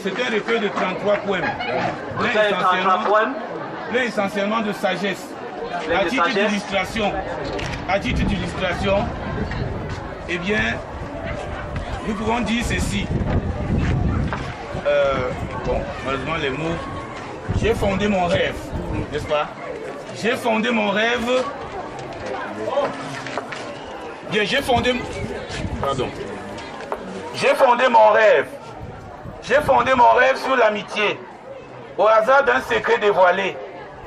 C'est un recueil de 33 poèmes. Plein essentiellement de sagesse. À titre d'illustration, eh bien, nous pouvons dire ceci. Bon, malheureusement les mots. J'ai fondé mon rêve, n'est-ce pas? J'ai fondé mon rêve. Bien, j'ai fondé mon rêve. J'ai fondé mon rêve sur l'amitié. Au hasard d'un secret dévoilé,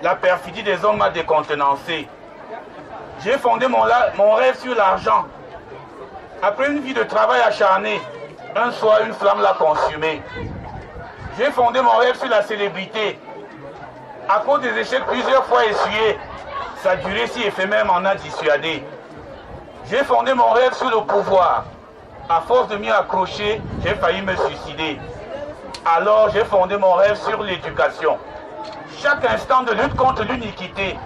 la perfidie des hommes m'a décontenancé. J'ai fondé mon rêve sur l'argent. Après une vie de travail acharné, un soir, une flamme l'a consumé. J'ai fondé mon rêve sur la célébrité. À cause des échecs plusieurs fois essuyés, sa durée si éphémère m'en a dissuadé. J'ai fondé mon rêve sur le pouvoir. À force de m'y accrocher, j'ai failli me suicider. Alors j'ai fondé mon rêve sur l'éducation. Chaque instant de lutte contre l'iniquité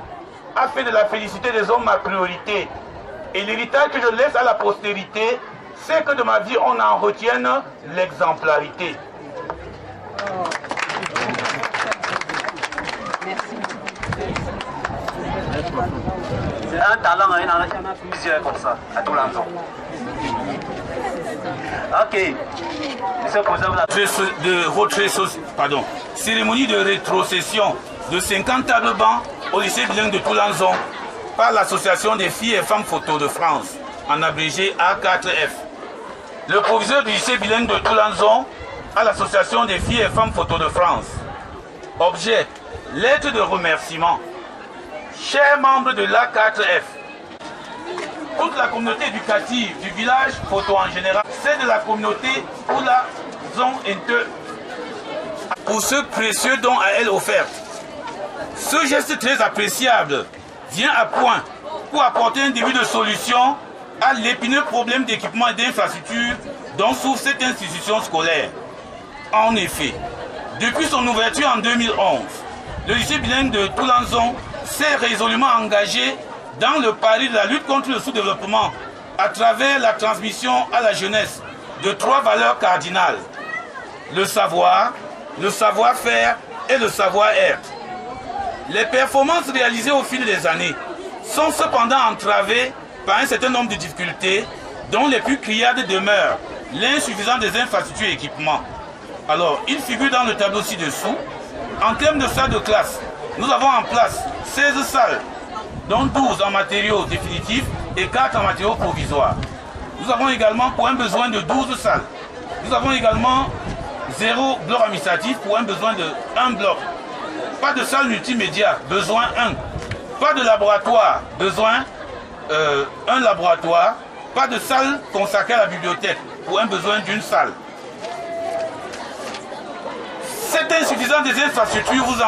a fait de la félicité des hommes ma priorité. Et l'héritage que je laisse à la postérité, c'est que de ma vie on en retienne l'exemplarité. C'est un talent, il y en a plusieurs comme ça, à tout l'ensemble. Ok. Cérémonie de rétrocession de 50 tables bancs au lycée bilingue de Toulanzon par l'association des filles et femmes photos de France, en abrégé A4F. Le proviseur du lycée bilingue de Toulanzon à l'association des filles et femmes photos de France. Objet, lettre de remerciement. Chers membres de l'A4F, toute la communauté éducative du village photo en général, c'est de la communauté Toulanzon pour ce précieux don à elle offert. Ce geste très appréciable vient à point pour apporter un début de solution à l'épineux problème d'équipement et d'infrastructure dont souffre cette institution scolaire. En effet, depuis son ouverture en 2011, le lycée bilingue de Toulanzon s'est résolument engagé dans le pari de la lutte contre le sous-développement à travers la transmission à la jeunesse de 3 valeurs cardinales: le savoir, le savoir-faire et le savoir-être. Les performances réalisées au fil des années sont cependant entravées par un certain nombre de difficultés dont les plus criardes demeurent l'insuffisance des infrastructures et équipements. Alors, il figure dans le tableau ci-dessous. En termes de salles de classe, nous avons en place 16 salles, dont 12 en matériaux définitifs et 4 en matériaux provisoires. Nous avons également pour un besoin de 12 salles. Nous avons également 0 bloc administratif pour un besoin de 1 bloc. Pas de salle multimédia, besoin 1. Pas de laboratoire, besoin 1 laboratoire. Pas de salle consacrée à la bibliothèque pour un besoin d'une salle. Cette insuffisance des infrastructures, vous vous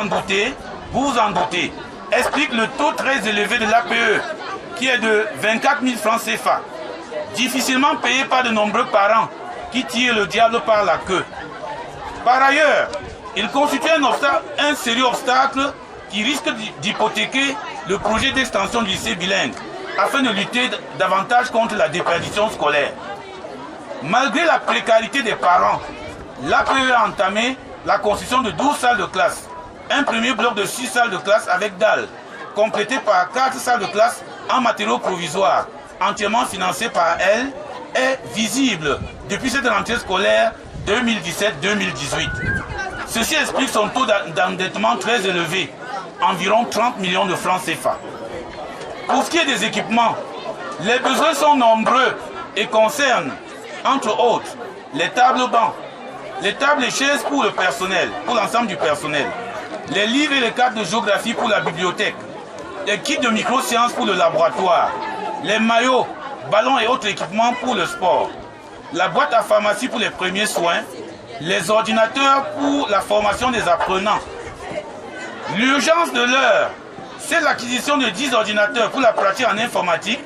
en doutez, explique le taux très élevé de l'APE, qui est de 24 000 francs CFA, difficilement payé par de nombreux parents qui tirent le diable par la queue. Par ailleurs, il constitue un sérieux obstacle qui risque d'hypothéquer le projet d'extension du lycée bilingue, afin de lutter davantage contre la déperdition scolaire. Malgré la précarité des parents, l'APE a entamé la construction de 12 salles de classe, un premier bloc de 6 salles de classe avec dalles, complété par 4 salles de classe en matériaux provisoires, entièrement financées par elle, est visible depuis cette rentrée scolaire 2017-2018. Ceci explique son taux d'endettement très élevé, environ 30 millions de francs CFA. Pour ce qui est des équipements, les besoins sont nombreux et concernent, entre autres, les tables bancs, les tables et chaises pour le personnel, pour l'ensemble du personnel, les livres et les cartes de géographie pour la bibliothèque, les kits de microsciences pour le laboratoire, les maillots, ballons et autres équipements pour le sport, la boîte à pharmacie pour les premiers soins, les ordinateurs pour la formation des apprenants. L'urgence de l'heure, c'est l'acquisition de 10 ordinateurs pour la pratique en informatique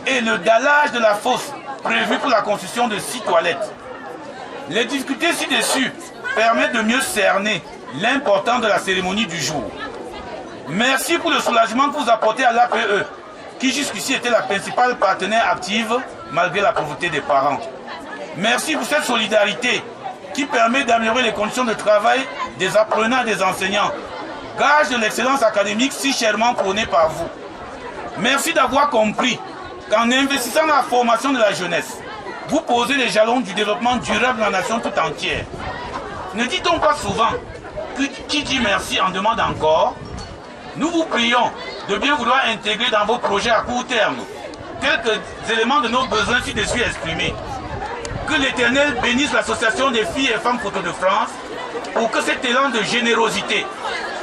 et le dallage de la fosse prévu pour la construction de 6 toilettes. Les difficultés ci-dessus permettent de mieux cerner l'importance de la cérémonie du jour. Merci pour le soulagement que vous apportez à l'APE, qui jusqu'ici était la principale partenaire active malgré la pauvreté des parents. Merci pour cette solidarité qui permet d'améliorer les conditions de travail des apprenants et des enseignants. Gage de l'excellence académique si chèrement prônée par vous. Merci d'avoir compris qu'en investissant dans la formation de la jeunesse, vous posez les jalons du développement durable de la nation tout entière. Ne dit-on pas souvent que qui dit merci en demande encore? Nous vous prions de bien vouloir intégrer dans vos projets à court terme quelques éléments de nos besoins ci-dessus exprimés. Que l'Éternel bénisse l'association des filles et femmes photo de France pour que cet élan de générosité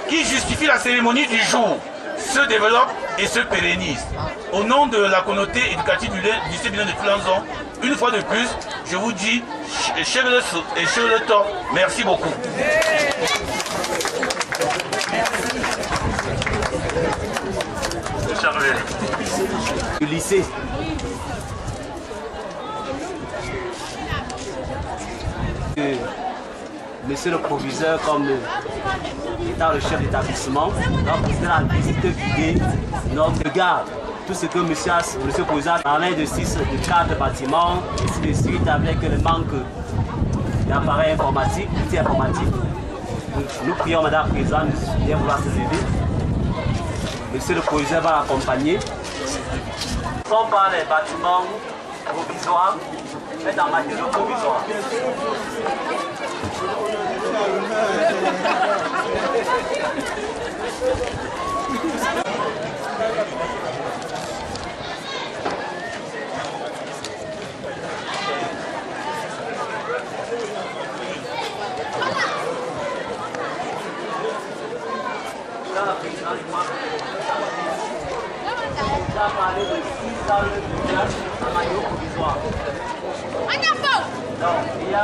qui justifie la cérémonie du jour se développe et se pérennise. Au nom de la communauté éducative du lycée Bilan de Toulanzon, une fois de plus, je vous dis, cher le temps, merci beaucoup. Le lycée. Monsieur le proviseur, comme étant le chef d'établissement, va procéder à la visite guidée de notre garde. Tout ce que monsieur le proviseur parlait de 4 bâtiments, ainsi de suite, avec le manque d'appareils informatiques, d'outils informatiques. Nous prions Madame la Présidente de bien vouloir se lever. Monsieur le proviseur va l'accompagner. Ce ne sont pas les bâtiments provisoires, mais en matériaux provisoires. On a parlé de 6 salles de classe en matériaux provisoires. Donc, il y a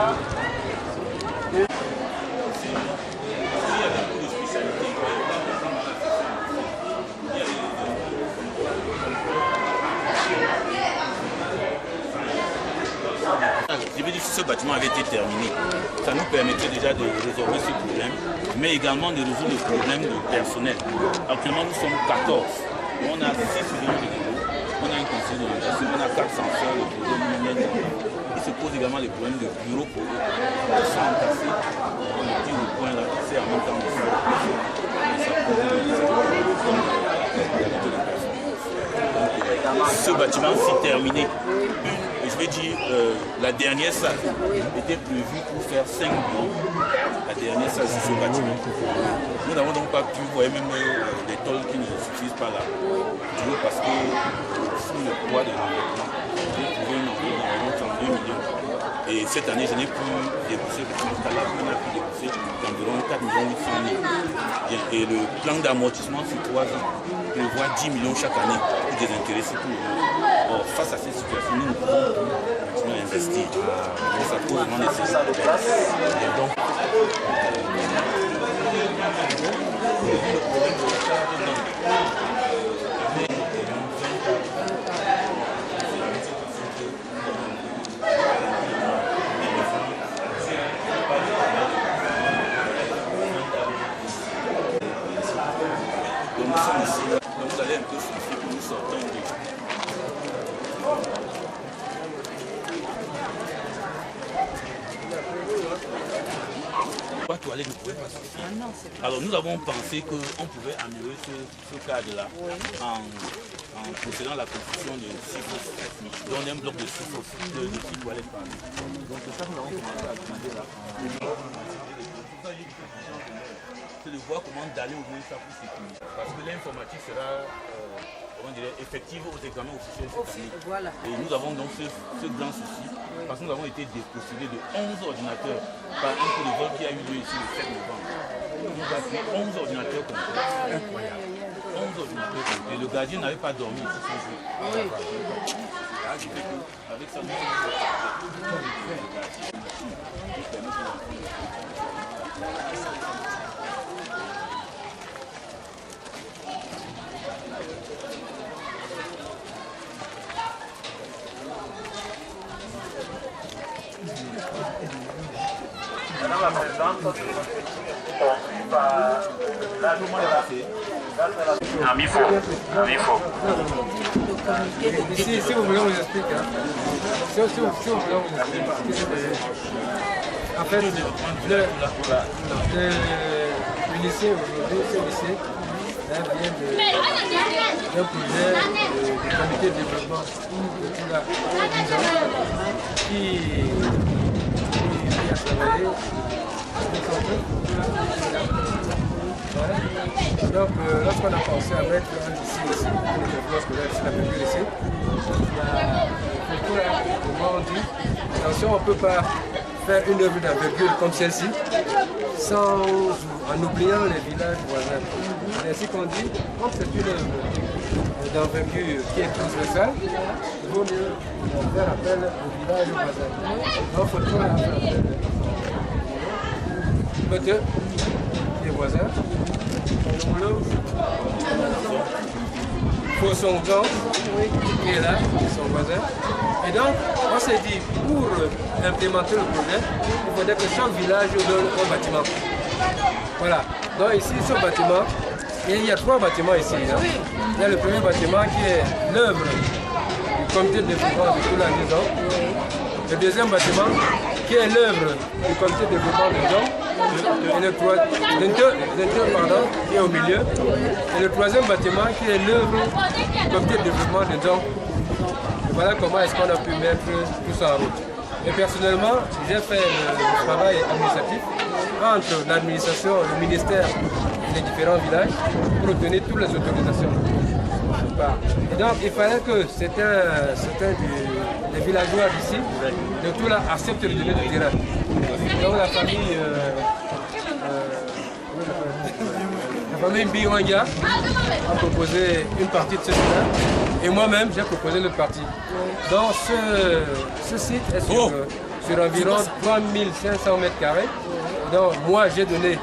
Je veux dire, si ce bâtiment avait été terminé, ça nous permettrait déjà de résoudre ce problème, mais également de résoudre le problème de personnel. Actuellement, nous sommes 14. On a 6 millions d'euros, on a un conseil de gestion, on a 4 censeurs, le projet. Il se pose également les problèmes de bureaux pour eux. Ils sont entassés, on est dit au point là, c'est en même temps de ça. Ce bâtiment s'est terminé. Je vais dire, la dernière salle était prévue pour faire 5 bureaux. La dernière salle, c'est ce bâtiment. Nous n'avons donc pas pu, vous voyez même des tôles qui ne s'utilisent pas là. Toujours parce que sous le poids de l'environnement, j'ai trouvé une enveloppe d'environ 32 millions. Et cette année, je n'ai plus déboursé, jusqu'à la fin, on a pu débourser d'environ 4 800 000. Et le plan d'amortissement sur 3 ans prévoit 10 millions chaque année pour désintéresser tout le monde. Or, face à cette situation, nous ne pouvons plus continuer à investir. Donc, ça pose vraiment nécessaire. Et donc, vous allez un peu souffler pour nous sortir de... Pas toilette ne pouvait pas suffire. Alors nous avons pensé qu'on pouvait améliorer ce cadre-là en procédant à la construction de 6 fosses, donc un bloc de 6 fosses, de 6 toilettes par an. Donc c'est ça que nous avons commencé à demander là. C'est de voir comment d'aller ouvrir ça pour sécuriser. Parce que l'informatique sera effective aux examens officiels cette année. Voilà. Et nous avons donc ce grand souci, parce que nous avons été dépossédés de 11 ordinateurs par un coup de vol qui a eu lieu ici le 7 novembre. On nous a pris 11 ordinateurs complets. Incroyable. 11 ordinateurs complets. Le gardien n'avait pas dormi ici ce jour. Oui. Là, je fais qu'avec ça, nous Madame la Présidente, à mi-faux. Si vous voulez, on vous explique. Si vous voulez, on vous explique. En fait, le lycée aujourd'hui, ce lycée vient d'un projet du comité de développement de tout la qui a travaillé donc, lorsqu'on a pensé à mettre un lycée ici, le développement scolaire ici, la même lycée, comment on dit, attention, on ne peut pas faire une œuvre d'envergure comme celle-ci en oubliant les villages voisins. C'est ainsi qu'on dit, comme c'est une œuvre d'envergure qui est transversale, il vaut mieux faire appel aux villages voisins. Donc, il faut faire appel peut-être les voisins. Pour son gang qui est là, son voisin. Et donc, on s'est dit, pour implémenter le projet, il faudrait que chaque village donne un bâtiment. Voilà. Donc ici, ce bâtiment, et il y a 3 bâtiments ici. Hein. Il y a le premier bâtiment qui est l'œuvre du comité de développement de tout la maison. Le deuxième bâtiment qui est l'œuvre du comité de développement de Dom. Et le qui est au milieu. Et le troisième bâtiment qui est l'œuvre du comité de développement de Dom. Et voilà comment est-ce qu'on a pu mettre tout ça en route. Et personnellement, j'ai fait le travail administratif entre l'administration, le ministère et les différents villages pour obtenir toutes les autorisations. Et donc il fallait que certains des villageois d'ici, de tout là, acceptent de donner du terrain. Donc la famille Mbirwanga a proposé une partie de ce terrain et moi-même j'ai proposé l'autre partie. Donc ce site est sur environ 3500 m². Donc moi j'ai donné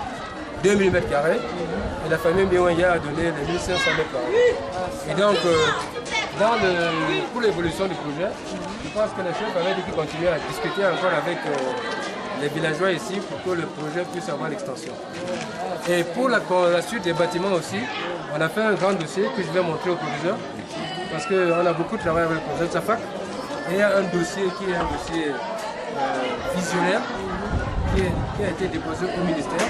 2000 m² et la famille Mbirwanga a donné les 1500 m². Et donc pour l'évolution du projet, je pense que les chefs avaient dit qu'ils continuaient à discuter encore avec les villageois ici pour que le projet puisse avoir l'extension. Et pour la suite des bâtiments aussi, on a fait un grand dossier que je vais montrer au proviseur parce qu'on a beaucoup travaillé avec le projet de SAFAC. Et il y a un dossier qui est un dossier visionnaire qui a été déposé au ministère.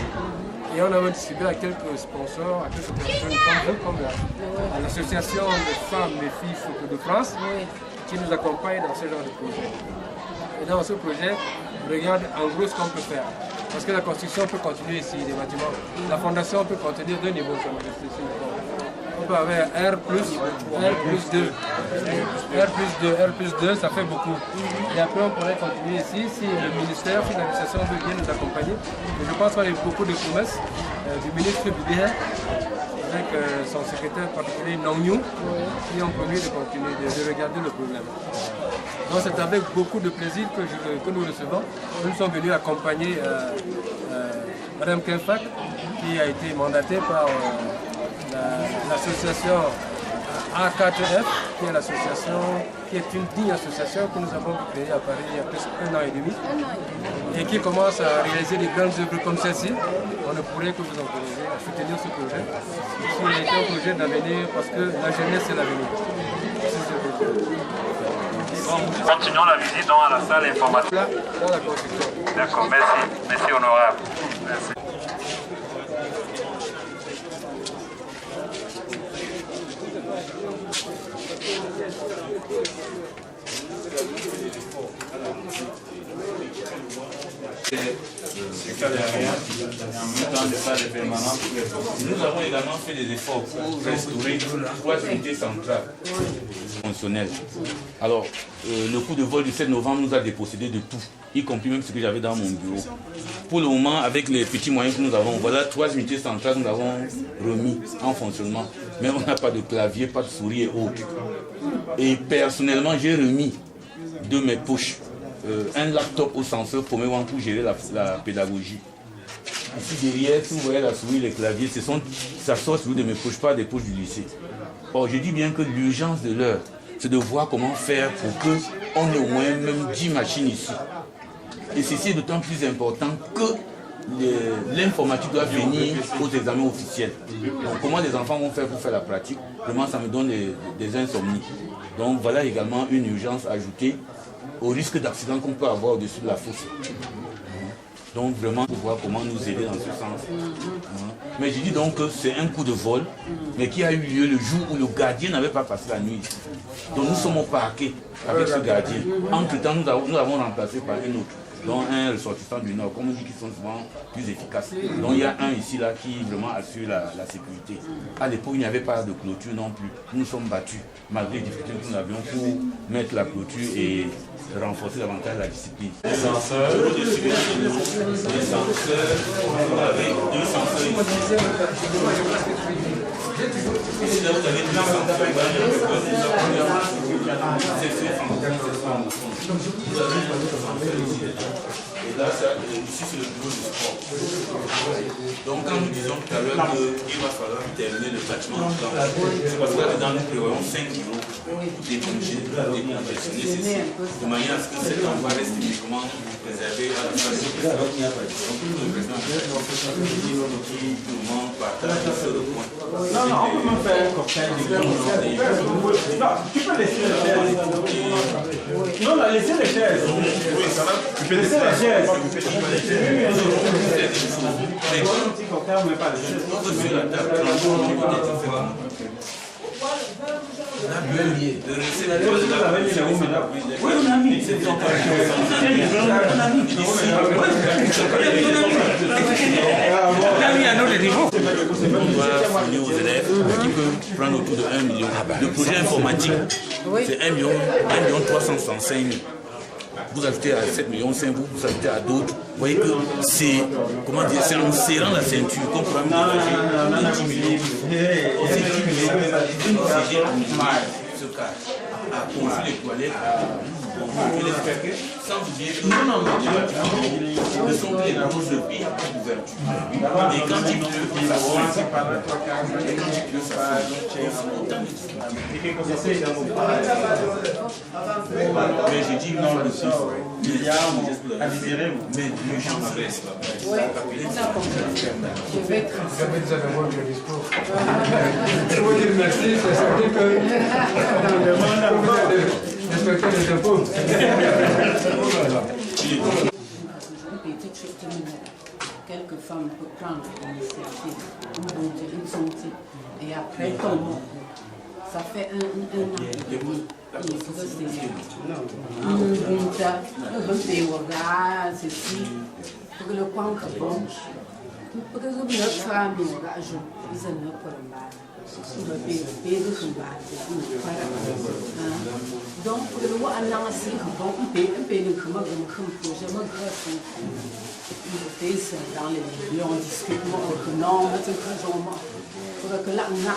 Et on a distribué à quelques sponsors, à quelques personnes comme l'association des femmes et filles photo de France qui nous accompagnent dans ce genre de projet. Et dans ce projet, on regarde en gros ce qu'on peut faire. Parce que la construction peut continuer ici, des bâtiments. La fondation peut contenir 2 niveaux. On peut avoir R+, R+2. R+2, ça fait beaucoup. Et après, on pourrait continuer ici, si le ministère, si l'administration veut bien nous accompagner. Et je pense qu'on a eu beaucoup de promesses du ministre Bibé, avec son secrétaire particulier Nongyu, qui ont promis de continuer, de regarder le problème. Donc c'est avec beaucoup de plaisir que nous recevons. Nous sommes venus accompagner Mme Kenfak, qui a été mandatée par l'association A4F, qui est l'association, qui est une digne association que nous avons créée à Paris il y a presque 1 an et demi, et qui commence à réaliser des grandes œuvres comme celle-ci. On ne pourrait que vous encourager à soutenir ce projet. Il est un projet d'avenir parce que la jeunesse c'est l'avenir. Continuons la visite dans la salle informatique. Là, dans la construction. D'accord, merci. Merci honorable. Merci. Nous avons également fait des efforts pour restaurer 3 unités centrales fonctionnelles. Alors, le coup de vol du 7 novembre nous a dépossédé de tout, y compris même ce que j'avais dans mon bureau. Pour le moment, avec les petits moyens que nous avons, voilà 3 unités centrales que nous avons remis en fonctionnement. Mais on n'a pas de clavier, pas de souris et autres. Et personnellement, j'ai remis de mes poches un laptop au censeur pour gérer la pédagogie. Ici derrière, si vous voyez la souris, les claviers, ça sort de mes poches, pas des poches du lycée. Or, je dis bien que l'urgence de l'heure, c'est de voir comment faire pour qu'on ait au moins même 10 machines ici. Et ceci est d'autant plus important que l'informatique doit venir aux examens officiels. Donc, comment les enfants vont faire pour faire la pratique, vraiment ça me donne des insomnies. Donc voilà également une urgence ajoutée au risque d'accident qu'on peut avoir au-dessus de la fosse. Donc vraiment pour voir comment nous aider dans ce sens. Mais je dis donc que c'est un coup de vol, mais qui a eu lieu le jour où le gardien n'avait pas passé la nuit ici. Donc nous sommes au parquet avec ce gardien. Entre-temps, nous avons remplacé par un autre. Donc un ressortissant du Nord, comme on dit qu'ils sont souvent plus efficaces. Donc il y a un ici là qui vraiment assure la sécurité. À l'époque, il n'y avait pas de clôture non plus. Nous nous sommes battus, malgré les difficultés que nous avions pour mettre la clôture et renforcer davantage la discipline. Les censeurs, vous avez deux censeurs ici. Là, vous avez deux censeurs. Et là, ici, c'est le bureau du sport. Donc, quand nous disons tout à l'heure qu'il va falloir terminer le bâtiment, c'est parce que là-dedans, nous prévoyons 5 kilos pour décongestionner ceci, de manière à ce que cet endroit reste uniquement réservé à la phase de donc, le président qui nous partage sur le point. Non, on peut même faire un cocktail de tu peux laisser les chaises. Non, laissez les chaises. Oui, ça va. Tu peux laisser les chaises. Un petit cocktail, mais pas les chaises. Oui, on a mis. Aux élèves qui peuvent prendre autour de 1 million. Le projet informatique, c'est 1 million 365 000. Vous ajoutez à 7 millions 5, vous ajoutez à d'autres. Vous voyez que c'est, comment dire, c'est en serrant la ceinture qu'on pourra dégager 10 millions. Ces 10 millions, une CG ce cas à construire les toilettes, sans oublier que ne sont que les grosses de pied d'ouverture. Et quand il pleut, ça se passe par le toit carré. Et quand il pleut, ça se mais j'ai dit non, le chiffre. Mais l'urgence reste. Oui, on a compris. Je vais transmettre. Vous avez voir le discours. Je vous dire merci, c'est certain que vous avez respecté les impôts. Quelques femmes peuvent prendre l'initiative, une santé, et après ton mot. Ça fait un an et demi. Il faut que c'est ceci, pour que le coin que bon, pour que le famille, ils ne donc, pour le roi, on a assez de payer dans les millions, on discute, non, pour que là, on a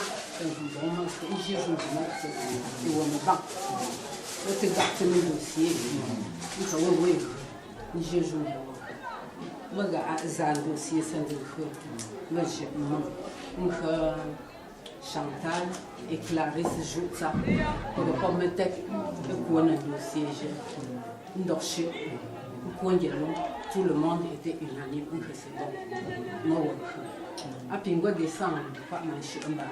Chantal et Clarisse jouent ça pour le commettre le coin de dossier. Tout le monde était unanime que c'est bon. A pingo descendre, pas marcher en bas,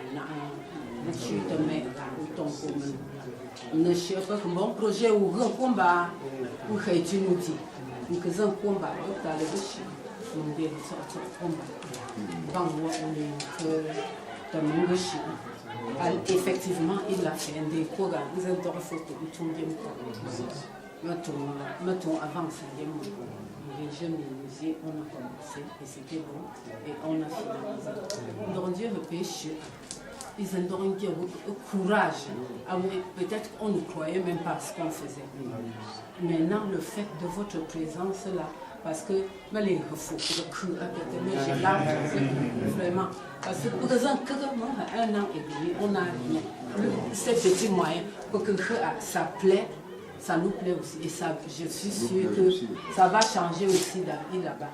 ne chute mais autant comme ne chute pas que mon projet ou un combat ou que tu nous dis, ou que un combat, tu as le déchet, on dit sortir combat. Dans le effectivement, il a fait des programmes, ils ont fait des mettons avant ça, les jeunes musées, on a commencé et c'était bon et on a fini. Donc Dieu repêche, ils ont donné courage. Peut-être qu'on ne croyait même pas ce qu'on faisait. Maintenant, le fait de votre présence là, parce que les refus, j'ai là, vraiment. Parce que pour exemple, un an et demi, on a ces petits moyens pour que ça plaît. Ça nous plaît aussi et ça, je suis sûre que ça va changer aussi d'avis là-bas.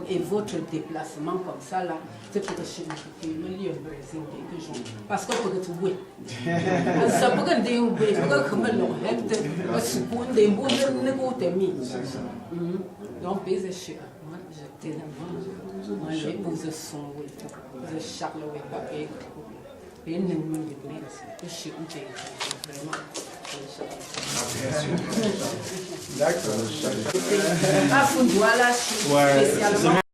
Et votre déplacement comme ça là, c'est pour que je me lie que je parce que pour que tu vois, ça pour que tu vois, pour que me l'enlève, parce que pour des bons ne go te mis. Donc baiser chez moi, j'étais moi j'épouse son, je Charles papier. Et nous nous débrouillons aussi. Vraiment. D'accord. Ah, faut voilà, spécialement.